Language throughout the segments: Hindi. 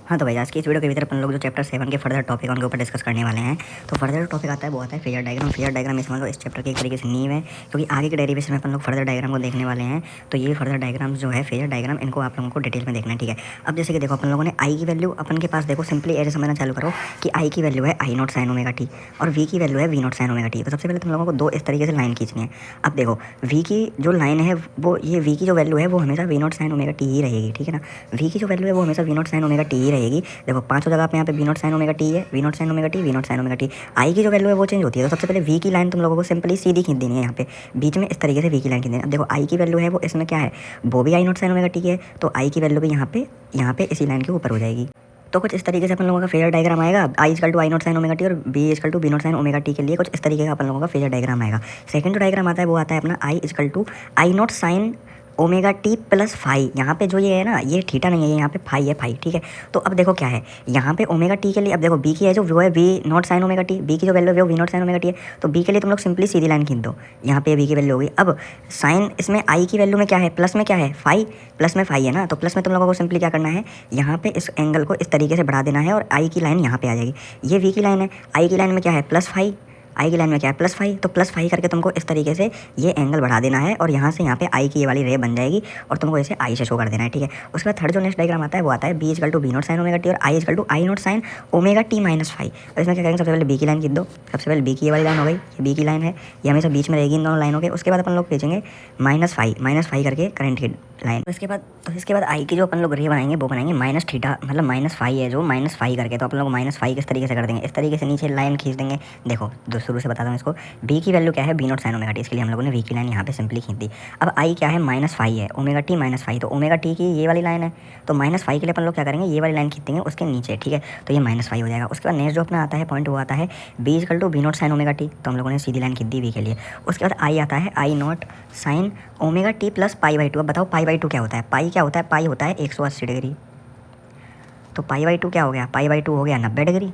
हाँ तो भाई आज की इस वीडियो के भीतर अपन लोग जो चैप्टर 7 के फर्दर टॉपिक है उनके ऊपर डिस्कस करने वाले हैं। तो फर्दर टॉपिक आता है वो आता है फेजर डायग्राम। फेजर डायग्राम समझ लो इस चैप्टर की एक तरीके से नींव है, क्योंकि आगे के डेरिवेशन में अपन लोग फर्दर डायग्राम को देखने वाले हैं। तो ये फर्दर डायग्राम जो है फेजर डायग्राम, इनको आप लोगों को डिटेल में देखना है, ठीक है। अब जैसे कि देखो अपन लोगों ने आई की वैल्यू अपन के पास देखो सिंपली ऐसे समझना चालू करो कि आई की वैल्यू है I not sine omega T और वी की वैल्यू है V not sine omega T. तो सबसे पहले तुम लोगों को दो इस तरीके से लाइन खींचनी है। अब देखो वी की जो लाइन है वो ये वी की जो वैल्यू है वो हमेशा V not sine omega T ही रहेगी, ठीक है ना। वी की जो वैल्यू है वो हमेशा V not sine omega T ही रहेगी। देखो पांचों जगह पे यहाँ पे V not sine omega T है, V not sine omega T, V not sine omega T. I की जो वैल्यू है वो चेंज होती है। तो सबसे पहले वी की लाइन तुम लोगों को सिंपली सीधी खींच देनी है, यहाँ पे बीच में इस तरीके से वी की लाइन खींच देनी है। अब देखो आई की वैल्यू है वो इसमें क्या है, वो भी आई नॉट साइन ओमेगा टी है, तो आई की वैल्यू भी यहाँ पे इसी लाइन के ऊपर हो जाएगी। तो कुछ इस तरीके से अपन लोगों का फेजर डायग्राम आएगा। I equal to I not sine omega T और B equal to B not sine omega T के लिए कुछ इस तरीके का अपन लोगों का फेजर डायग्राम आएगा। सेकंड जो डायग्राम आता है वो आता है अपना I equal to I not sine omega T plus phi. यहाँ पे जो ये है ना, ये थीटा नहीं है, ये यहाँ पे फाई है, फाई, ठीक है। तो अब देखो क्या है यहाँ पे ओमेगा टी के लिए, अब देखो बी की है जो वो है V not sine omega T, B की जो वैल्यू है वो V not sine omega T है। तो बी के लिए तुम लोग सिंपली सीधी लाइन खींच दो, यहाँ पे बी की वैल्यू होगी। अब साइन इसमें आई की वैल्यू में क्या है, प्लस में क्या है फाई, प्लस में फाई है ना। तो प्लस में तुम लोगों को सिंपली क्या करना है, यहाँ पे इस एंगल को इस तरीके से बढ़ा देना है और आई की लाइन यहाँ पे आ जाएगी। ये वी की लाइन है, आई की लाइन में क्या है प्लस फाई, आई की लाइन में क्या है प्लस फाई। तो प्लस फाई करके तुमको इस तरीके से ये एंगल बढ़ा देना है और यहाँ से यहाँ पे आई की ये वाली रे बन जाएगी और तुमको इसे आई से शो कर देना है, ठीक है। उसके बाद थर्ड जो नेक्स्ट डायग्राम आता है वो आता है B equal to B not sine omega T और I equal to I not sine omega T minus phi. और इसमें क्या करेंगे, सबसे पहले बी की लाइन खींच दो। सबसे पहले बी की ये वाली लाइन हो गई, ये बी की लाइन है, ये हमेशा बीच में रहेगी इन दोनों लाइनों के। उसके बाद अपन लोग खींचेंगे माइनस फाई करके करंट की लाइन। इसके बाद आई की जो अपन लोग रे बनाएंगे वो बनाएंगे माइनस थीटा, मतलब माइनस फाई है जो माइनस फाई करके। तो अपन लोग माइनस फाई किस तरीके से कर देंगे, इस तरीके से नीचे लाइन खींच देंगे। देखो शुरू से बताता हूँ इसको। बी की वैल्यू क्या है, B not sine omega t, इसके लिए हम लोगों ने वी की लाइन यहाँ पे सिंपली खींच दी। अब आई क्या है, माइनस फाई है, ओमेगा टी माइनस फाई, तो ओमेगा टी की ये वाली लाइन है। तो माइनस फाई के लिए अपन लोग क्या करेंगे, ये वाली लाइन खींच देंगे उसके नीचे, ठीक है। तो ये माइनस फाई हो जाएगा। उसके बाद नेक्स्ट जो अपना आता है पॉइंट वो आता है B equal to B not sine omega T. तो हम लोगों ने सीधी लाइन खींच दी वी के लिए। उसके बाद आई आता है I not sine omega T plus pi by two. अब बताओ पाई बाई टू क्या होता है, पाई क्या होता है, पाई होता है 180 डिग्री। तो पाई बाई टू क्या हो गया, पाई बाई टू हो गया 90 डिग्री,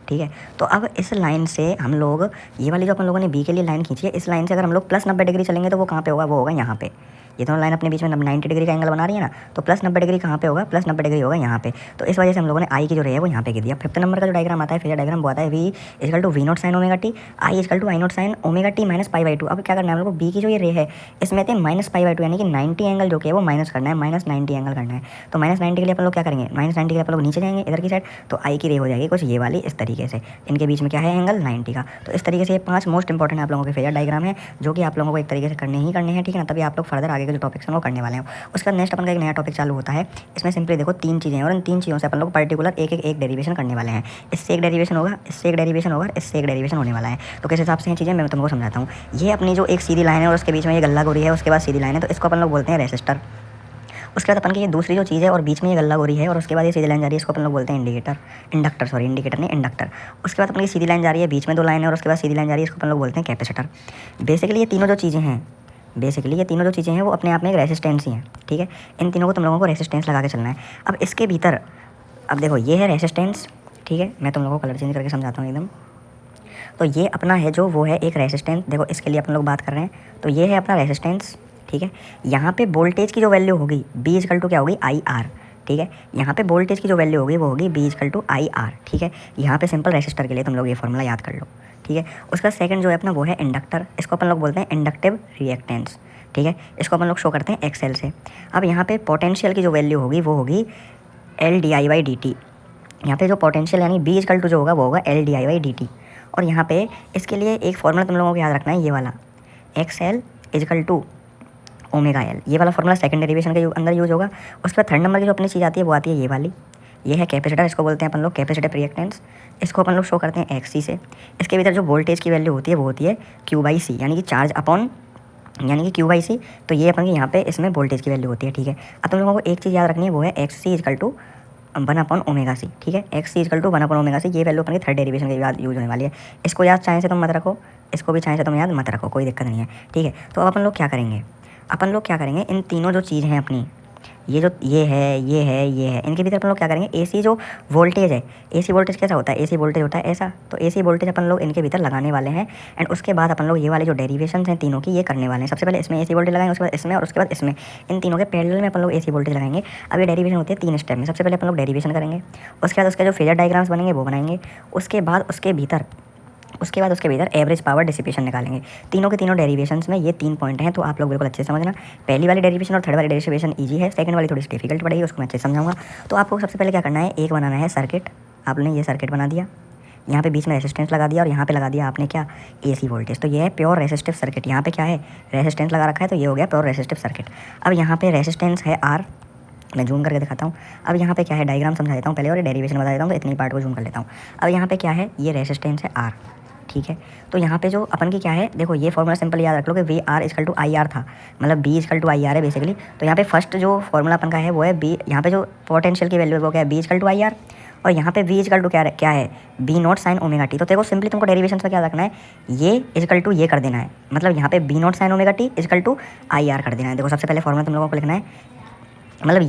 ठीक है। तो अब इस लाइन से हम लोग ये वाली जो अपन लोगों ने बी के लिए लाइन खींची है, इस लाइन से अगर हम लोग प्लस 90 डिग्री चलेंगे तो वो कहाँ पे होगा, वो होगा यहाँ पे। ये दोनों लाइन अपने बीच में 90 डिग्री का एंगल बना रही है ना, तो प्लस 90 डिग्री कहाँ पे होगा, प्लस 90 डिग्री होगा यहाँ पे। तो इस वजह से हम लोगों ने आई की जो रे है वो यहाँ पे गिर दिया। फिफ्थ नंबर का जो डायग्राम आता है फेजर डायग्राम वो आता है V equal to V not sine omega T, I equal to I not sine omega T minus pi by two. अब क्या करना है हम लोग को, बी की जो ये रे है इसमें थे माइनस पाई बाई टू, यानी कि 90 एंगल जो कि है वो माइनस करना है, माइनस 90 एंगल करना है। तो माइनस 90 के लिए अपन लोग क्या करेंगे, माइनस 90 के लिए अपन लोग नीचे जाएंगे इधर की साइड। तो आई की रे हो जाएगी कुछ ये वाली इस तरीके से, इनके बीच में क्या है एंगल 90 का। तो इस तरीके से ये 5 मोस्ट इंपॉर्टेंट आप लोगों के फेजर डायग्राम है जो कि आप लोगों को एक तरीके से करने ही करने हैं, ठीक है ना। तभी आप लोग फर्दर आगे के जो टॉपिक्स हैं वो करने वाले हैं। उसका नेक्स्ट अपन का एक नया टॉपिक चालू होता है। इसमें सिंपली देखो 3 चीज़ें हैं और इन 3 चीज़ों से अपन लोग पर्टिकुलर एक डेरिवेशन करने वाले हैं। इससे एक डेरिवेशन होगा, इससे एक डेरिवेशन होगा, इससे एक डेरिवेशन होने वाला है। तो किस हिसाब से ये चीज़ें मैं तुमको समझाता हूँ। ये अपनी जो एक सीधी लाइन है और उसके बीच में ये गल्ला गोरी है, उसके बाद सीधी लाइन है, तो इसको अपन लोग बोलते हैं रेसिस्टर। उसके बाद अपन की ये दूसरी जो चीज़ है और बीच में ये गल्ला गोरी है और उसके बाद ये सीधी लाइन जा रही है, इसको अपन लोग बोलते हैं इंडिकेटर नहीं इंडक्टर। उसके बाद अपन की सीधी लाइन जा रही है, बीच में 2 लाइन है और उसके बाद सीधी लाइन जा रही है, इसको अपन लोग बोलते हैं कैपेसिटर। बेसिकली ये तीनों जो चीज़ें हैं वो अपने आप में एक रेसिस्टेंस ही हैं, ठीक है। इन तीनों को तुम लोगों को रेसिस्टेंस लगा के चलना है। अब इसके भीतर अब देखो ये है रेसिस्टेंस, ठीक है। मैं तुम लोगों को कलर चेंज करके समझाता हूँ एकदम। तो ये अपना है जो वो है एक रेसिस्टेंस, देखो इसके लिए अपन लोग बात कर रहे हैं। तो ये है अपना रेसिस्टेंस, ठीक है। यहाँ पे वोल्टेज की जो वैल्यू होगी बी इजकल टू क्या होगी, आई आर, ठीक है। यहाँ पे वोल्टेज की जो वैल्यू होगी वो होगी B equal to I R, ठीक है। यहाँ पे सिंपल रेसिस्टर के लिए तुम लोग ये फॉर्मूला याद कर लो, ठीक है। उसका सेकंड जो है अपना वो है इंडक्टर, इसको अपन लोग बोलते हैं इंडक्टिव रिएक्टेंस, ठीक है। इसको अपन लोग शो करते हैं एक्सएल से। अब यहाँ पे पोटेंशियल की जो वैल्यू होगी वो होगी L D I by D T. यहाँ पे जो पोटेंशियल यानी बी इजकल टू जो होगा वो होगा L D I by D T. और यहाँ पे इसके लिए एक फॉर्मूला तुम लोगों को याद रखना है, ये वाला X L equal to omega L, ये वाला फॉर्मूला सेकंड डेरिवेशन के अंदर यूज होगा। उसके बाद थर्ड नंबर की जो अपनी चीज़ आती है वो आती है ये वाली, ये है कैपेसिटर, इसको बोलते हैं अपन लोग कैपेसिटिव रिएक्टेंस। इसको अपन लोग शो करते हैं एक्स सी से। इसके भीतर जो वोल्टेज की वैल्यू होती है वो होती है क्यू बाई सी, यानी कि चार्ज अपॉन यानी कि क्यू बाई सी। तो ये अपन के यहाँ पे इसमें वोल्टेज की वैल्यू होती है, ठीक है। अब तुम लोगों को एक चीज़ याद रखनी है वो है X C equal to 1 omega C, ठीक है। X C equal to 1 omega C, ये वैल्यू अपन की थर्ड डेरिवेशन के बाद यूज होने वाली है। इसको याद चाहे से तुम मत रखो, इसको भी चाहे से तुम याद मत रखो, कोई दिक्कत नहीं है, ठीक है। तो अब अपन लोग क्या करेंगे, इन तीनों जो चीज़ हैं अपनी, ये है, इनके भीतर अपन लोग क्या करेंगे, एसी जो वोल्टेज है, एसी वोल्टेज कैसा होता है, एसी वोल्टेज होता है ऐसा, तो एसी वोल्टेज अपन लोग इनके भीतर लगाने वाले हैं। एंड उसके बाद अपन लोग ये वाले जो डेरिवेशन हैं तीनों की ये करने वाले हैं। सबसे पहले इसमें एसी वोल्टेज लगाएंगे, उसके बाद इसमें और उसके बाद इसमें, इन तीनों के पैरेलल में अपन लोग एसी वोल्टेज लगाएंगे। अब ये डेरिवेशन होती है 3 स्टेप में। सबसे पहले अपन लोग डेरिवेशन करेंगे, उसके बाद उसके जो फेजर डायग्राम्स बनेंगे वो बनाएंगे, उसके बाद उसके भीतर एवरेज पावर डिसिपेशन निकालेंगे। तीनों के तीनों डेरिवेशंस में ये 3 पॉइंट हैं, तो आप लोग बिल्कुल अच्छे से समझना। पहली वाली डेरिवेशन और थर्ड वाली डेरिवेशन इजी है, सेकंड वाली थोड़ी सी डिफिकल्ट पड़ेगी, उसको मैं अच्छे से समझाऊंगा। तो आपको सबसे पहले क्या करना है, एक बनाना है सर्किट। आपने ये सर्किट बना दिया, यहाँ पे बीच में रेसिस्टेंस लगा दिया और यहाँ पे लगा दिया आपने क्या, एसी वोल्टेज। तो ये है प्योर रेसिस्टिव सर्किट। यहाँ पे क्या है, रेसिस्टेंस लगा रखा है, तो ये हो गया प्योर रेसिस्टिव सर्किट। अब यहाँ पे रेसिस्टेंस है आर, मैं जूम करके दिखाता हूँ। अब यहाँ पे क्या है, डायग्राम समझा देता हूँ पहले और ये डेरिवेशन बता देता हूँ, तो इतनी पार्ट को जूम कर लेता हूँ। अब यहाँ पे क्या है, ये रेसिस्टेंस है आर, ठीक है। तो यहाँ पे जो अपन की क्या है, देखो ये फॉर्मूला सिंपल याद रख लो कि V are equal to I R था, मतलब B equal to I R है बेसिकली। तो यहाँ पे फर्स्ट जो फॉर्मूला अपन का है वो है बी, यहाँ पे जो पोटेंशियल की वैल्यू है वो क्या है, B equal to I R, और यहाँ पे वी इक्वल टू क्या है, B not sine omega T. तो देखो सिंपली तुमको डेरिवेशन में क्या रखना है, ये इक्वल टू ये कर देना है, मतलब यहाँ पे B not sine omega t equal to I R कर देना है। देखो सबसे पहले फॉर्मूला तुम लोगों को लिखना है, मतलब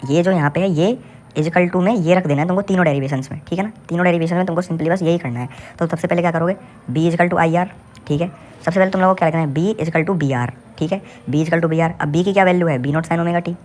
ये जो यहाँ पे है ये इजिकल टू में ये रख देना है तुमको तीनों डेरिवेशंस में, ठीक है ना। तीनों डेरिवेशन में तुमको सिंपली बस यही करना है। तो सबसे पहले क्या करोगे, B equal to I R, ठीक है। सबसे पहले तुम लोगों को क्या लिखना है, B equal to B R, ठीक है। B equal to B R, अब बी की क्या वैल्यू है, B not sine omega T,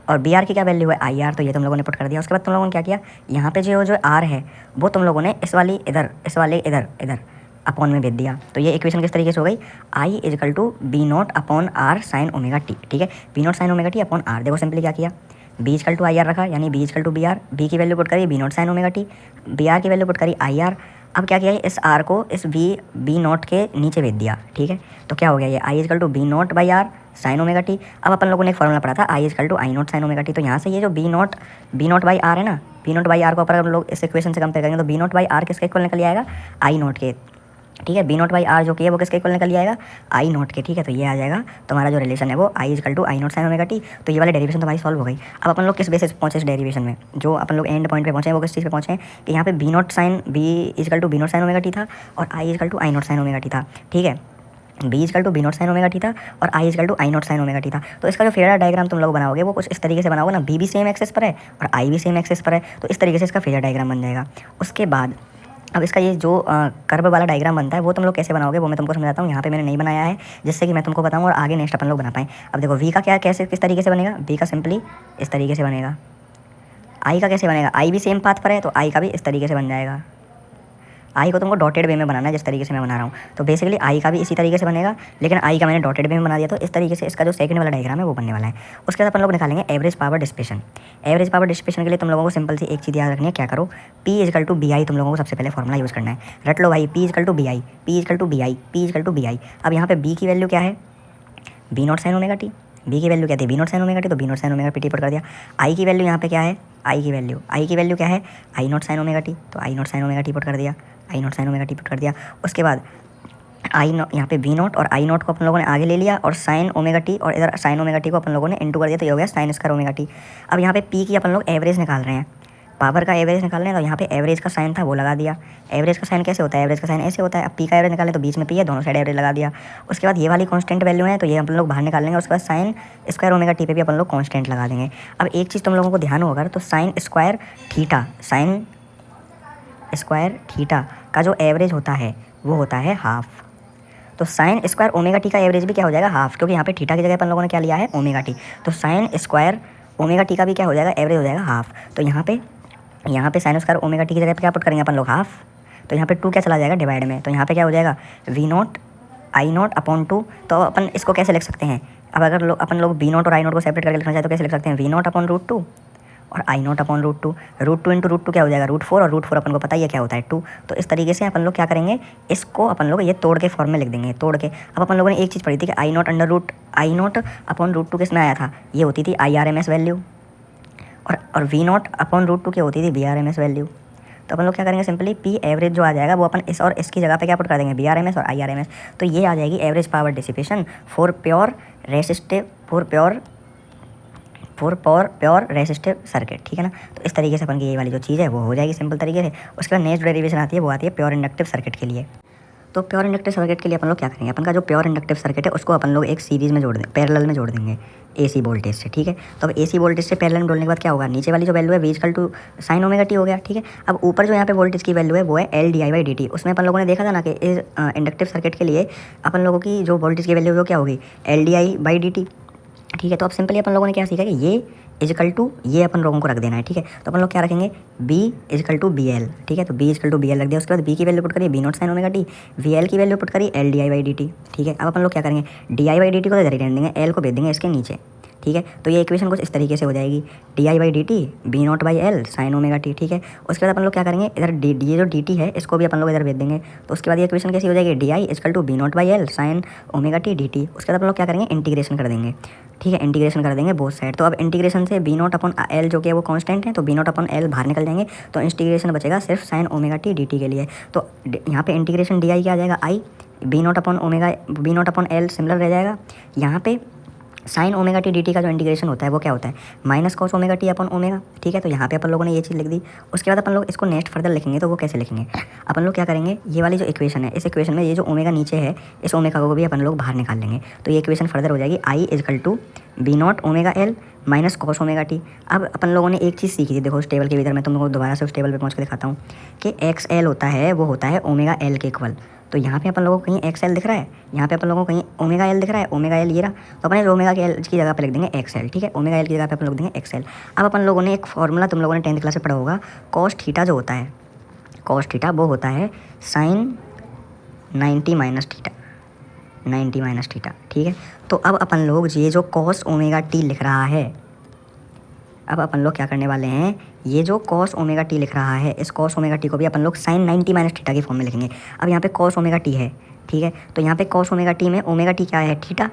और बी आर की क्या वैल्यू है, आई आर। तो ये तुम लोगों ने पुट कर दिया। उसके बाद तुम लोगों ने क्या किया, यहाँ पे जो आर है वो तुम लोगों ने इस वाले इधर अपॉन में भेज दिया। तो ये इक्वेशन किस तरीके से हो गई, I equal to B not upon R sine omega T, ठीक है। B not sine omega T upon R. देखो सिंपली क्या किया, B equal to I R रखा, यानी B equal to B R, B की वैल्यू पुट करी B not sine omega T, B R की वैल्यू पुट करी आई आर। अब क्या किया है, इस आर को इस बी नॉट के नीचे भेज दिया, ठीक है। तो क्या हो गया, ये I equal to B not by R sine omega T. अब अपन लोगों ने एक फॉर्मूला पढ़ा था I equal to I not sine omega T. तो यहाँ से ये जो बी नॉट बाई आर है ना, बी नॉट बाई आर को अपन लोग इस इक्वेशन से कंपेयर करेंगे तो बी नॉट बाई आर किसके इक्वल निकल आएगा, आई नॉट के, ठीक है। बी नॉट बाई आर जो कि है वो किसके इक्वल निकल आएगा, आई नॉट के, ठीक है। तो ये आ जाएगा तुम्हारा जो रिलेशन है वो I equal to I not sine omega T. तो ये वाली डेरिवेशन तुम्हारी सॉल्व हो गई। अब अपन लोग किस बेसिस पहुंचे इस डेरिवेशन में, जो अपन लोग एंड पॉइंट पे पहुंचे वो किस चीज़ पे पहुंचे कि यहाँ पे B equal to B not sine omega T था और I equal to I not sine omega T था, ठीक है। B equal to B not sine omega T था और I equal to I not sine omega T था। तो इसका जो फेजर डायग्राम तुम लोग बनाओगे वो कुछ इस तरीके से बनाओगे ना, बी भी सेम एक्सेस पर है और आई भी सेम एक्सेस पर है, तो इस तरीके से इसका फेजर डायग्राम बन जाएगा। उसके बाद अब इसका ये जो कर्व वाला डायग्राम बनता है वो तुम लोग कैसे बनाओगे वो मैं तुमको समझाता हूँ। यहाँ पे मैंने नहीं बनाया है जिससे कि मैं तुमको बताऊँ और आगे नेक्स्ट अपन लोग बना पाएँ। अब देखो वी का क्या कैसे किस तरीके से बनेगा, वी का सिंपली इस तरीके से बनेगा। आई का कैसे बनेगा, आई भी सेम पाथ पर है तो आई का भी इस तरीके से बन जाएगा। आई को तुमको डॉटेड वे में बनाना है जिस तरीके से मैं बना रहा हूँ, तो बेसिकली आई का भी इसी तरीके से बनेगा, लेकिन आई का मैंने डॉटेड वे में बना दिया। तो इस तरीके से इसका जो सेकंड वाला डायग्राम है वो बनने वाला है। उसके बाद अपन लोग निकालेंगे average power dissipation. Average power dissipation के लिए तुम लोगों को सिंपल सी एक चीज़ याद रखनी है, क्या करो, P equal to B I तुम लोगों को सबसे पहले फॉर्मूला यूज़ करना है। रट लो भाई, P equal to B I, P equal to B I, P equal to B I. अब यहाँ पे बी की वैल्यू क्या है, B not sine omega T, B की वैल्यू क्या थी, B not sine omega T, तो B not sine omega T put कर दिया। आई की वैल्यू यहाँ पे क्या है, आई की वैल्यू क्या है, I not sine omega T, तो I not sine omega T put कर दिया, I not sine omega T put कर दिया। उसके बाद आई नॉट, यहाँ पे वी नॉट और आई नॉट को अपन लोगों ने आगे ले लिया और साइन ओमेगा टी और इधर साइन ओमेगा टी को अपन लोगों ने इंटू कर दिया, तो ये हो गया साइन स्क्वायर ओमेगा टी। अब यहाँ पे पी की अपन लोग एवरेज निकाल रहे हैं, पावर का एवरेज निकाल रहे हैं, तो यहाँ पे एवरेज का साइन था वो लगा दिया। एवरेज का साइन कैसे होता है, एवरेज का साइन ऐसे होता है। अब पी का एवरेज निकालें तो बीच में पी है, दोनों साइड एवरेज लगा दिया। उसके बाद ये वाली कांस्टेंट वैल्यू है तो ये अपन लोग बाहर निकाल लेंगे। उसके बाद साइन स्क्वायर ओमेगा टी पे भी अपन लोग कांस्टेंट लगा देंगे। अब एक चीज़ तुम लोगों को ध्यान होगा, तो साइन स्क्वायर थीटा का जो एवरेज होता है वो होता है हाफ। तो साइन स्क्वायर ओमेगा टी का एवरेज भी क्या हो जाएगा, हाफ, क्योंकि यहाँ पे थीटा की जगह अपन लोगों ने क्या लिया है, ओमेगा टी। तो साइन स्क्वायर ओमेगा टी का भी क्या हो जाएगा, एवरेज हो जाएगा हाफ। तो यहाँ पे साइन स्क्वायर ओमेगा टी की जगह पे क्या पुट करेंगे अपन लोग, हाफ। तो यहाँ पे 2 क्या चला जाएगा डिवाइड में, तो यहाँ पे क्या हो जाएगा, V nought I not upon 2। तो अपन इसको कैसे लिख सकते हैं, अब अगर अपन लोग वी नॉट और आई नॉट को सेपरेट करके लिखना चाहे तो कैसे लिख सकते हैं, वी नॉट अपॉन रूट 2 और I not upon root 2। Root 2 into root 2 क्या हो जाएगा, रूट 4, और रूट 4 अपन को पता ही है क्या होता है 2। तो इस तरीके से अपन लोग क्या करेंगे, इसको अपन लोग ये तोड़ के फॉर्म में लिख देंगे, तोड़ के। अब अपन लोगों ने एक चीज़ पढ़ी थी कि आई नॉट अपॉन रूट 2 किस में आया था, ये होती थी IRMS वैल्यू, और वी नॉट अपॉन रूट 2 की होती थी VRMS वैल्यू। तो अपन लोग क्या करेंगे, सिंपली पी एवरेज जो आ जाएगा वो अपन इस और इसकी जगह पे क्या पुट कर देंगे, VRMS और IRMS। तो ये आ जाएगी average power dissipation for pure resistive circuit, ठीक है ना। तो इस तरीके से अपन की ये वाली जो चीज़ है वो हो जाएगी सिंपल तरीके से। उसके बाद नेक्स्ट डेरिवेशन आती है वो आती है प्योर इंडक्टिव सर्किट के लिए। तो प्योर इंडक्टिव सर्किट के लिए अपन लोग क्या करेंगे, अपन का जो प्योर इंडक्टिव सर्किट है उसको अपन लोग एक सीरीज में जोड़ दें, पैरेलल में जोड़ देंगे AC वोल्टेज से, ठीक है। तो अब AC वोल्टेज से पैरेलल में जोड़ने के बाद क्या होगा, नीचे वाली जो वैल्यू है V equal to sine omega t हो गया, ठीक है। अब ऊपर जो यहाँ पे वोल्टेज की वैल्यू है वो है LdI/dt। उसमें अपन लोगों ने देखा था ना कि इस इंडक्टिव सर्किट के लिए अपन लोगों की जो वोल्टेज की वैल्यू है वो क्या होगी, LdI/dt, ठीक है। तो अब सिंपली अपन लोगों ने क्या सीखा कि ये इजिकल टू ये अपन लोगों को रख देना है, ठीक है। तो अपन लोग क्या रखेंगे, B इजिकल टू BL, ठीक है। तो B इजिकल टू BL रख दिया, उसके बाद B की वैल्यू पुट करिए B0 sign omega T, VL की वैल्यू पुट करिए LdI/dt, ठीक है। अब अपन लोग क्या करेंगे, DI/dt को इधर ही रहने देंगे, L को भेज देंगे इसके नीचे, ठीक है। तो ये इक्वेशन कुछ इस तरीके से हो जाएगी, DI/dt B0/L sine omega T, ठीक है। उसके बाद अपन लोग क्या करेंगे, इधर ये जो dt है इसको भी अपन लोग इधर भेज देंगे। तो उसके बाद ये इक्वेशन कैसी हो जाएगी, DI equal to B0/L sine omega t dt। उसके बाद अपन लोग क्या करेंगे, इंटीग्रेशन कर देंगे, ठीक है। इंटीग्रेशन कर देंगे बोथ साइड। तो अब इंटीग्रेशन से B0/L जो कि है वो कांस्टेंट है, तो B0/L बाहर निकल जाएंगे, तो इंटीग्रेशन बचेगा सिर्फ साइन ओमेगा टी dt के लिए। तो यहाँ पे इंटीग्रेशन DI क्या आ जाएगा, I B0/L सिमिलर रह जाएगा। यहाँ पे साइन ओमेगा टी dt का जो इंटीग्रेशन होता है वो क्या होता है, minus cos omega T upon omega, ठीक है। तो यहाँ पे अपन लोगों ने ये चीज़ लिख दी। उसके बाद अपन लोग इसको नेक्स्ट फर्दर लिखेंगे, तो वो कैसे लिखेंगे, अपन लोग क्या करेंगे, ये वाली जो इक्वेशन है इस इक्वेशन में ये जो ओमेगा नीचे है इस ओमेगा को भी अपन लोग बाहर निकाल लेंगे। तो ये इक्वेशन फर्दर हो जाएगी I equal to B0 omega L minus cos omega T. अब अपन लोगों ने एक चीज़ सीखी थी, देखो उस टेबल के भीतर मैं तुम लोगों को दोबारा से उस टेबल पे पहुँच के दिखाता हूँ कि XL होता है वो होता है ओमेगा L के इक्वल। तो यहाँ पे अपन लोगों को कहीं XL दिख रहा है, यहाँ पे अपन लोगों को कहीं ओमेगा L दिख रहा है, ओमेगा L ये रहा। तो अपन ओमेगा के L की जगह पे लिख देंगे XL, ठीक है। ओमेगा L की जगह पे अपन लोग देंगे XL। अब अपन लोगों ने एक फॉर्मूला तुम लोगों ने 10th क्लास में पढ़ा होगा, कॉस थीटा जो होता है, कॉस थीटा वो होता है साइन 90 माइनस थीटा, ठीक है। तो अब अपन लोग ये जो कॉस ओमेगा टी लिख रहा है, अब अपन लोग क्या करने वाले हैं, ये जो कॉस ओमेगा टी लिख रहा है इस कॉस ओमेगा टी को भी अपन लोग साइन 90 माइनस थीटा की फॉर्म में लिखेंगे। अब यहाँ पे कॉस ओमेगा टी है, ठीक है। तो यहाँ पे कॉस ओमेगा टी में ओमेगा टी क्या है, थीटा,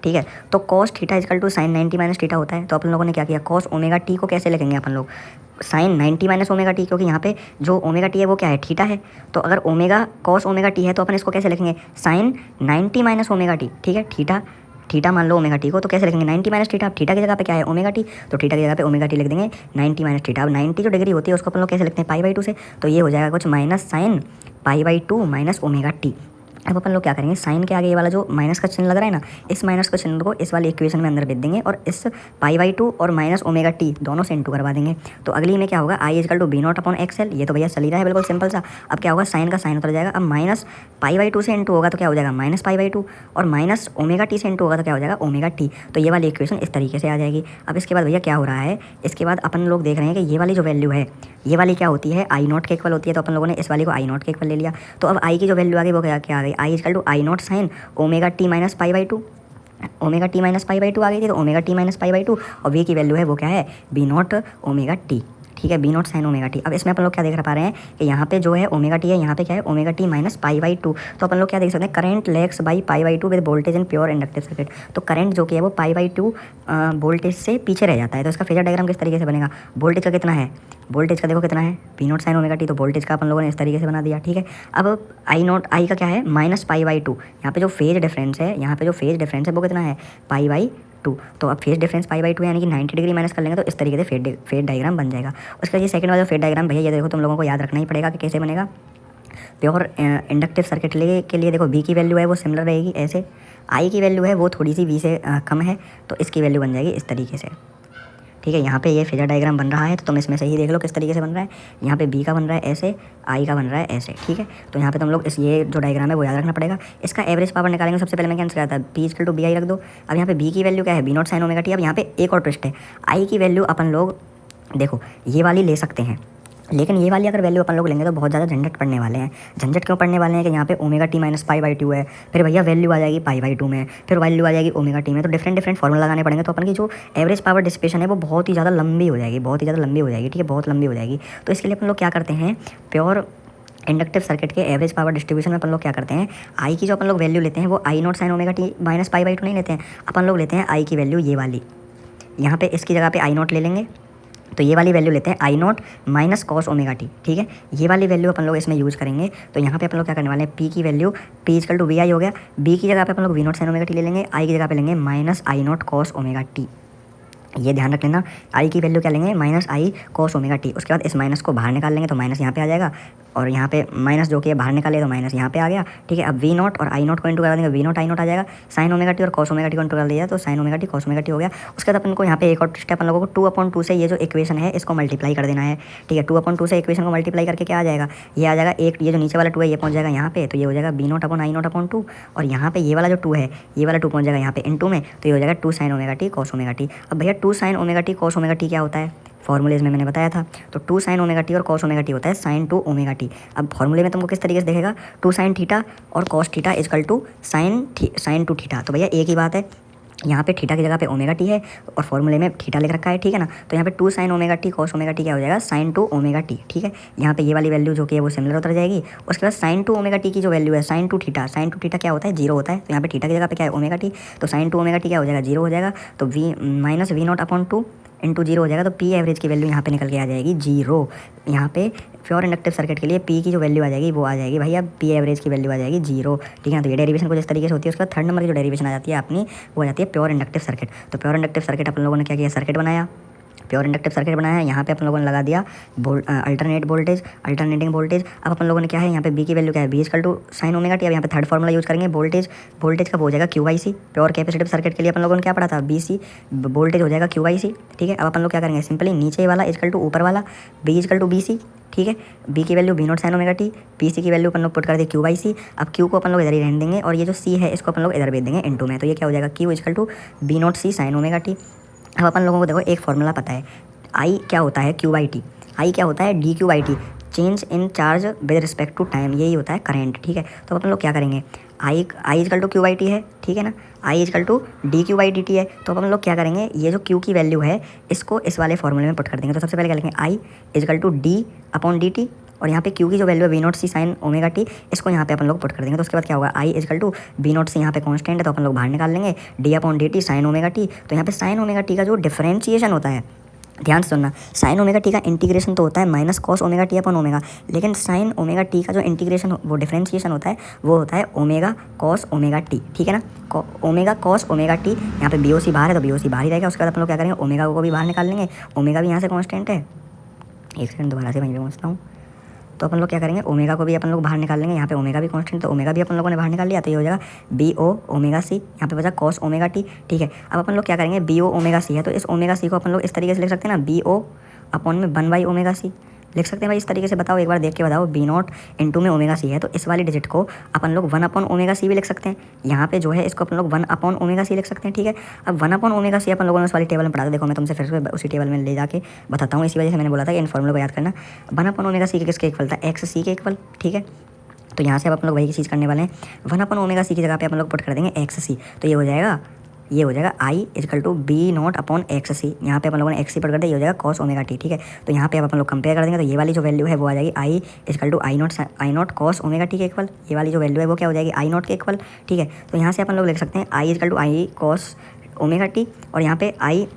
ठीक है। तो cos theta equal to sine 90 minus theta होता है। तो अपन लोगों ने क्या किया, कॉस ओमेगा टी को कैसे लिखेंगे अपन लोग, साइन 90 माइनस ओमेगा टी, क्योंकि यहाँ पे जो ओमेगा टी है वो क्या है, थीटा है। तो अगर ओमेगा कॉस ओमेगा टी है तो अपन इसको कैसे लिखेंगे, साइन 90 माइनस ओमेगा टी, ठीक है। थीटा मान लो ओमेगा टी को, तो कैसे लिखेंगे 90 माइनस थीटा। अब थीटा की जगह पे क्या है, ओमेगा टी, तो थीटा की जगह पे ओमेगा टी लिख देंगे 90 माइनस थीटा। अब 90 जो डिग्री होती है उसको अपन लोग कैसे लिखते हैं, पाई/2 से। तो ये हो जाएगा कुछ minus sine pi by two minus omega T. अब अपन लोग क्या करेंगे, साइन के आगे ये वाला जो माइनस का चिन्ह लग रहा है ना, इस माइनस का चिन्ह को इस वाली इक्वेशन में अंदर भेज देंगे और इस पाई/2 और माइनस ओमेगा टी दोनों से इंटू करवा देंगे। तो अगली में क्या होगा, I इक्वल टू B0/XL, ये तो भैया चल ही रहा है बिल्कुल सिंपल सा। अब क्या होगा, साइन का साइन उतर जाएगा, अब माइनस पाई/2 से इंटू होगा तो क्या हो जाएगा, माइनस पाई/2, और माइनस ओमेगा टी से इंटू होगा तो क्या हो जाएगा, ओमेगा टी। तो ये वाली इक्वेशन इस तरीके से आ जाएगी। अब इसके बाद भैया क्या हो रहा है, इसके बाद अपन लोग देख रहे हैं कि ये वाली जो वैल्यू है ये वाली क्या होती है, I0 के इक्वल होती है। तो अपन लोगों ने इस वाली को I0 के इक्वल ले लिया। तो अब I की जो वैल्यू आ गई वो क्या आ गई, I equal to I0 sine omega T minus pi by two, omega T minus pi by two आ गई थी। तो ओमेगा टी माइनस पाई/2 और V की वैल्यू है वो क्या है, B0 ओमेगा टी, ठीक है, B0 साइन ओमेगा टी। अब इसमें अपन लोग क्या देख पा रहे हैं कि यहाँ पे जो है ओमेगा टी है, यहाँ पे क्या है ओमेगा टी माइनस पाई/2। तो अपन लोग क्या देख सकते हैं, current lags by pi by two with voltage in pure inductive circuit. तो करंट जो कि है वो पाई/2 वोल्टेज से पीछे रह जाता है। तो इसका फेजर डायग्राम किस तरीके से बनेगा, वोल्टेज का कितना है, वोल्टेज का देखो कितना है, B0 साइन ओमेगा टी। तो वोल्टेज का अपन लोगों ने इस तरीके से बना दिया, ठीक है। अब I का क्या है, माइनस पाई/2। यहाँ पे जो फेज डिफरेंस है वो कितना है, पाई/2। तो अब फेज डिफरेंस पाई/2 यानी कि 90 डिग्री माइनस कर लेंगे तो इस तरीके से फेज डायग्राम बन जाएगा। उसका ये सेकंड वाला फेज डायग्राम भैया ये देखो तुम लोगों को याद रखना ही पड़ेगा कि कैसे बनेगा। प्योर इंडक्टिव सर्किट के लिए देखो B की वैल्यू है वो सिमिलर रहेगी ऐसे, I की वैल्यू है वो थोड़ी सी V से कम है, तो इसकी वैल्यू बन जाएगी इस तरीके से, ठीक है। यहाँ पे ये फेजर डायग्राम बन रहा है तो तुम इसमें से ही देख लो किस तरीके से बन रहा है। यहाँ पे B का बन रहा है ऐसे, I का बन रहा है ऐसे, ठीक है। तो यहाँ पे तुम लोग ये जो डायग्राम है वो याद रखना पड़ेगा। इसका एवरेज पावर निकालेंगे, सबसे पहले मैं क्या आंसर आता है, P इक्वल टू BI रख दो। अब यहाँ पे B की वैल्यू क्या है, B0 साइन ओमेगा टी। अब यहाँ पे एक और ट्विस्ट है, I की वैल्यू अपन लोग देखो ये वाली ले सकते हैं, लेकिन ये वाली अगर वैल्यू अपन लोग लेंगे तो बहुत ज़्यादा झंझट पड़ने वाले हैं। झंझट क्यों पड़ने वाले हैं कि यहाँ पे ओमेगा टी माइनस पाई/2 है, फिर भैया वैल्यू आ जाएगी पाई/2 में, फिर वैल्यू आ जाएगी ओमेगा टी में, तो डिफरेंट फार्मूला लगाने पड़ेंगे। तो अपन की जो एवरेज पावर डिसिपेशन है वो बहुत ही ज़्यादा लंबी हो जाएगी, ठीक है, बहुत लंबी हो जाएगी। तो इसके लिए अपन लोग क्या करते हैं, प्योर इंडक्टिव सर्किट के एवरेज पावर डिस्ट्रीब्यूशन में अपन लोग क्या करते हैं, I की जो अपन लोग वैल्यू लेते हैं वो I0 sine omega T minus pi by two नहीं लेते हैं, अपन लोग लेते हैं I की वैल्यू ये वाली, यहाँ पे इसकी जगह पे I0 ले लेंगे। तो ये वाली वैल्यू लेते हैं I0 minus cos omega T, ठीक है। ये वाली वैल्यू अपन लोग इसमें यूज़ करेंगे। तो यहाँ पे अपन लोग क्या करने वाले हैं, P की value P equal to VI हो गया, B की जगह पे अपन लोग V0 साइन ओमेगा टी ले लेंगे, I की जगह पे लेंगे minus I0 cos omega T, ये ध्यान रख लेना, आई की वैल्यू क्या लेंगे, माइनस आई कॉस ओमेगा टी। उसके बाद इस माइनस को बाहर निकाल लेंगे तो माइनस यहाँ पे आ जाएगा, और यहाँ पे माइनस जो कि बाहर निकाले तो माइनस यहाँ पे आ गया, ठीक है। अब वी नॉट और आई नॉट को इंटू करा देंगे, वी नॉट आई नॉट आ जाएगा, साइन ओमेगा टी और कॉस ओमेगा टी को इंटू कर दिया तो sign omega T cos omega t हो गया। उसके बाद अपन को यहाँ पे एक और स्टेप अपन लोगों को 2/2 से ये जो इक्वेशन है इसको मल्टीप्लाई कर देना है, ठीक है। 2/2 से इक्वेशन को मल्टीप्लाई करके क्या आ जाएगा, ये आ जाएगा एक, ये जो नीचे वाला 2 है ये पहुँच जाएगा यहाँ पे, तो ये हो जाएगा B not upon I not upon 2, और यहाँ पे ये वाला जो 2 है ये वाला 2 पहुँच जाएगा यहाँ पे इन 2 में, तो ये हो जाएगा 2 sign omega T cos omega T. अब भैया 2 sign omega T cos omega t क्या होता है, फॉर्मूलेज में मैंने बताया था, तो 2 साइन ओमेगा टी और कॉस ओमेगा टी होता है साइन 2 ओमेगा टी। अब फॉर्मूले में तुमको किस तरीके से देखेगा, 2 साइन थीटा और cos theta equal to sine 2 theta. तो भैया एक ही बात है, यहाँ पे थीटा की जगह पे ओमेगा टी है और फॉर्मूले में थीटा लिख रखा है, ठीक है ना। तो यहाँ पे 2 sign omega T cos omega t क्या हो जाएगा, साइन 2 ओमेगा टी, ठीक है। यहाँ पे ये वाली वैल्यू जो कि है वो सिमिलर उतर जाएगी। उसके बाद साइन 2 ओमेगा टी की जो वैल्यू है साइन 2 थीटा, साइन 2 थीटा क्या होता है, 0 होता है, तो यहाँ पे थीटा की जगह पे क्या है ओमेगा टी, तो साइन 2 ओमेगा टी क्या हो जाएगा, 0 हो जाएगा, तो V minus V nought upon 2 into 0 हो जाएगा, तो पी एवरेज की वैल्यू यहाँ पे निकल के आ जाएगी 0। यहाँ पे प्योर इंडक्टिव सर्किट के लिए पी की जो वैल्यू आ जाएगी वो आ जाएगी भैया, पी एवरेज की वैल्यू आ जाएगी 0, ठीक है। तो ये डेरिवेशन कुछ इस तरीके से होती है। उसके बाद थर्ड नंबर की जो डेरिवेशन आ जाती है अपनी वो आ जाती है प्योर इंडक्टिव सर्किट। तो प्योर इंडक्टिव सर्किट अपन लोगों ने क्या किया, सर्किट बनाया, प्योर इंडक्टिव सर्किट बनाया है। यहाँ पे अपन लोगों ने लगा दिया अल्टरनेटिंग वोल्टेज। अब अपन लोगों ने क्या है, यहाँ पे बी की वैल्यू क्या है, B equal to sine omega T. अब यहाँ पे थर्ड फॉर्मूला यूज करेंगे, वोल्टेज का हो जाएगा Q by C. Pure capacitive circuit के लिए अपन लोगों ने क्या पढ़ा था, बी सी, वोल्टेज हो जाएगा क्यू बाई सी, ठीक है। अब अपन लोग क्या करेंगे, सिंपली नीचे वाला इक्वल टू ऊपर वाला, B equal to B C, ठीक है। बी की value B not sine omega t, P C की वैल्यू अपन लोग पुट कर दे क्यू बाई सी। अब क्यू को अपन लोग इधर ही रहने देंगे और ये जो सी है इसको अपन लोग इधर भेज देंगे इनटू में, तो ये क्या हो जाएगा, Q equal to B nought C sine omega T. अब अपन लोगों को देखो एक फॉर्मूला पता है, आई क्या होता है क्यू बाई टी, आई क्या होता है D Q by T, change in charge with respect to time, यही होता है करंट, ठीक है। तो अपन लोग क्या करेंगे, I equal to Q by T है, ठीक है ना, I equal to D Q by D T है। तो अपन लोग क्या करेंगे, ये जो क्यू की वैल्यू है इसको इस वाले फॉर्मूले में पुट कर देंगे। तो सबसे पहले क्या लिखेंगे, I equal to D upon D T, और यहाँ पे क्यू की जो वैल्यू है V not C sine omega T, इसको यहाँ पे अपन लोग पुट कर देंगे। तो उसके बाद क्या होगा, आई इजकल टू बी नॉट सी, यहाँ पे कांस्टेंट है तो अपन लोग बाहर निकाल लेंगे, D upon D T sign omega T. तो यहाँ पे साइन ओमेगा टी का जो डिफरेंशिएशन होता है, ध्यान से सुनना, साइन ओमेगा टी का इंटीग्रेशन तो होता है minus cos omega T upon omega, लेकिन साइन ओमेगा टी का जो इंटीग्रेशन वो डिफरेंशिएशन होता है वो होता है ओमेगा कॉस ओमेगा टी, ठीक है ना। ओमेगा कॉस ओमेगा टी, यहाँ पे बी ओ सी बाहर है तो बी ओ सी बाहर ही रहेगा। उसके बाद अपन लोग क्या करेंगे, ओमेगा को भी बाहर निकाल लेंगे, ओमेगा भी यहाँ से कॉन्स्टेंट है, एक सेकंड दोबारा से वहीं पे पहुँचता हूँ। तो अपन लोग क्या करेंगे, ओमेगा को भी अपन लोग बाहर निकाल लेंगे, यहाँ पे ओमेगा भी कांस्टेंट तो ओमेगा भी अपन लोगों ने बाहर निकाल लिया, तो ये हो जाएगा बी ओ ओमेगा सी, यहाँ पे बचा कॉस ओमेगा टी, ठीक है। अब अपन लोग क्या करेंगे, बी ओ ओमेगा सी है तो इस ओमेगा सी को अपन लोग इस तरीके से लिख सकते हैं ना, बी ओ अपॉन में 1 बाई ओमेगा सी लिख सकते हैं भाई। इस तरीके से बताओ, एक बार देख के बताओ, बी नॉट इंटू में ओमेगा सी है तो इस वाली डिजिट को अपन लोग 1 अपॉन ओमेगा सी भी लिख सकते हैं। यहाँ पे जो है इसको अपन लोग 1 अपॉन ओमेगा सी लिख सकते हैं, ठीक है। अब 1 अपॉन ओमेगा सी अपन लोगों ने उस वाली टेबल में पढ़ा था, देखो मैं तुमसे फिर से उसी टेबल में ले जाके बताता हूँ। इसी वजह से मैंने बोला था कि इन फॉर्मूले को याद करना। 1 अपॉन ओमेगा सी किसके इक्वल था, एक्स सी के इक्वल, ठीक है। तो यहाँ से अब अपन लोग वही चीज़ करने वाले हैं, 1 अपॉन ओमेगा सी की जगह पे अपन लोग पुट कर देंगे एक्स सी, तो ये हो जाएगा I equal to B not upon X C. यहाँ पे अपन लोगों ने एक्स सी पढ़ कर दिया, ये हो जाएगा कॉस ओमेगा टी, ठीक है। तो यहाँ पे अब अपन लोग कंपेयर कर देंगे तो ये वाली जो वैल्यू है वो आ जाएगी I equal to I not cos omega T के इक्वल, ये वाली जो वैल्यू है वो क्या हो जाएगी, आई नॉट के इक्वल, ठीक है। तो यहाँ से अपन लोग लिख सकते हैं I equal to I cos omega T, और यहाँ पे आई,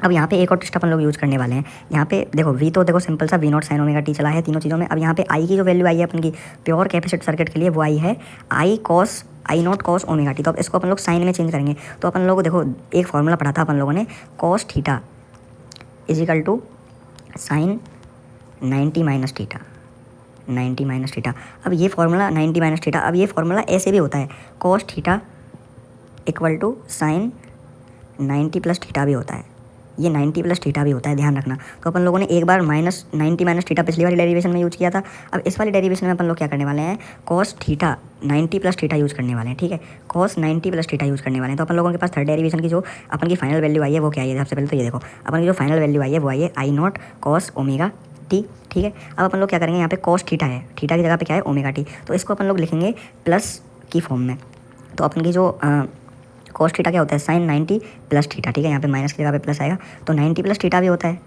अब यहाँ पे एक और टेस्ट अपन लोग यूज़ करने वाले हैं। यहाँ पे देखो वी तो देखो सिंपल सा V not sine omega t चला है तीनों चीज़ों में। अब यहाँ पे आई की जो वैल्यू आई है अपन की प्योर कैपेसिटर सर्किट के लिए वो आई है I not cos omega T. तो अब इसको अपन लोग साइन में चेंज करेंगे। तो अपन लोग देखो एक फॉर्मूला पढ़ा था अपन लोगों ने, cos theta equal to sine 90 minus theta. अब ये फॉर्मूला 90 माइनस थीटा, अब ये फॉर्मूला ऐसे भी होता है, cos theta equal to sine 90 plus theta भी होता है, ये 90 प्लस थीटा भी होता है, ध्यान रखना। तो अपन लोगों ने एक बार माइनस 90 माइनस थीटा पिछली वाली डेरिवेशन में यूज़ किया था। अब इस वाली डेरिवेशन में अपन लोग क्या करने वाले हैं, cos theta 90 plus theta use करने वाले हैं, ठीक है। कॉस 90 प्लस थीटा यूज़ करने वाले हैं। तो अपन लोगों के पास थर्ड डेरिवेशन की जो अपन की फाइनल वैल्यू आई है वो क्या है, सबसे पहले तो ये देखो अपन की जो फाइनल वैल्यू आई है वो आई है I not cos omega T, ठीक है। अब अपन लोग क्या करेंगे, यहाँ पे कॉस थीटा है, थीटा की जगह पे क्या है ओमेगा टी, तो इसको अपन लोग लिखेंगे प्लस की फॉर्म में। तो अपन की जो कॉस थीटा क्या होता है, साइन 90 प्लस थीटा, ठीक है। यहाँ पे माइनस की जगह पे प्लस आएगा तो 90 प्लस थीटा भी होता है।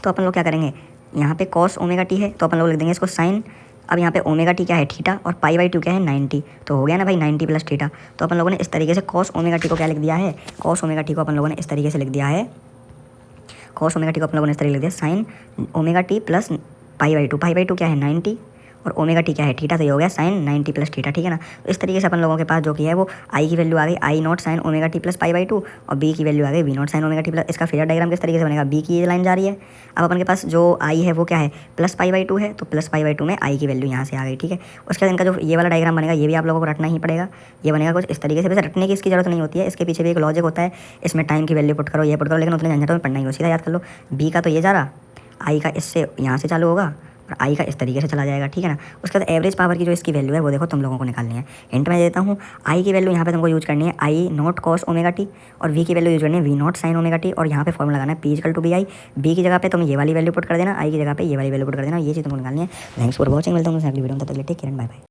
तो अपन लोग क्या करेंगे, यहाँ पे कॉस ओमेगा टी है तो अपन लोग लिख देंगे इसको साइन, अब यहाँ पे ओमेगा टी क्या है थीटा, और पाई बाई 2 क्या है 90, तो हो गया ना भाई 90 प्लस थीटा। तो अपन लोगों ने इस तरीके से कॉस ओमेगा टी को क्या लिख दिया है, कॉस ओमेगा टी को अपन लोगों ने इस तरीके से लिख दिया है, कॉस ओमेगा टी को अपन लोगों ने इस तरीके लिख दिया sign omega T plus pi by 2 क्या है 90, और ओमेगा टी क्या है, थीटा, तो ये हो गया साइन 90 प्लस थीटा, ठीक है ना। तो इस तरीके से अपन लोगों के पास जो कि है वो आई की वैल्यू आ गई I not sine omega T plus pi by 2 और बी की वैल्यू आ गई V not sine omega T plus. इसका फेजर डायग्राम किस तरीके से बनेगा, बी की ये लाइन जा रही है, अब अपन के पास जो आई है वो क्या है प्लस पाई बाई 2 है, तो प्लस पाई बाई 2 में आई की वैल्यू यहाँ से आ गई, ठीक है। उसके बाद इनका जो ये वाला डायग्राम बनेगा ये भी आप लोगों को रटना ही पड़ेगा, ये बनेगा कुछ इस तरीके से। वैसे रटने की इसकी जरूरत नहीं होती है, इसके पीछे भी एक लॉजिक होता है, इसमें टाइम की वैल्यू पुट करो, ये पुट करो, लेकिन उतने झंझटों में पढ़ना ही हो, सीधा याद कर लो। बी का तो ये जा रहा, आई का इससे यहाँ से चालू होगा और आई का इस तरीके से चला जाएगा, ठीक है ना। उसके बाद एवरेज पावर की जो इसकी वैल्यू है वो देखो तुम लोगों को निकालनी है। हिंट मैं देता हूँ, आई की वैल्यू यहाँ पे तुमको यूज करनी है I not cos omega T और वी की वैल्यू यूज करनी है V not sine omega T, और यहाँ पे फॉर्मूला लगाना है P equal to B I. B की जगह पे तुम ये वाली वैल्यू पुट कर देना, आई की जगह पे ये वाली वैल्यू पुट कर देना, ये चीज़ तुमको निकालनी है। थैंक्स फॉर वॉचिंग, मिलता हूँ अगली वीडियो में, तब तक के लिए take care and bye bye.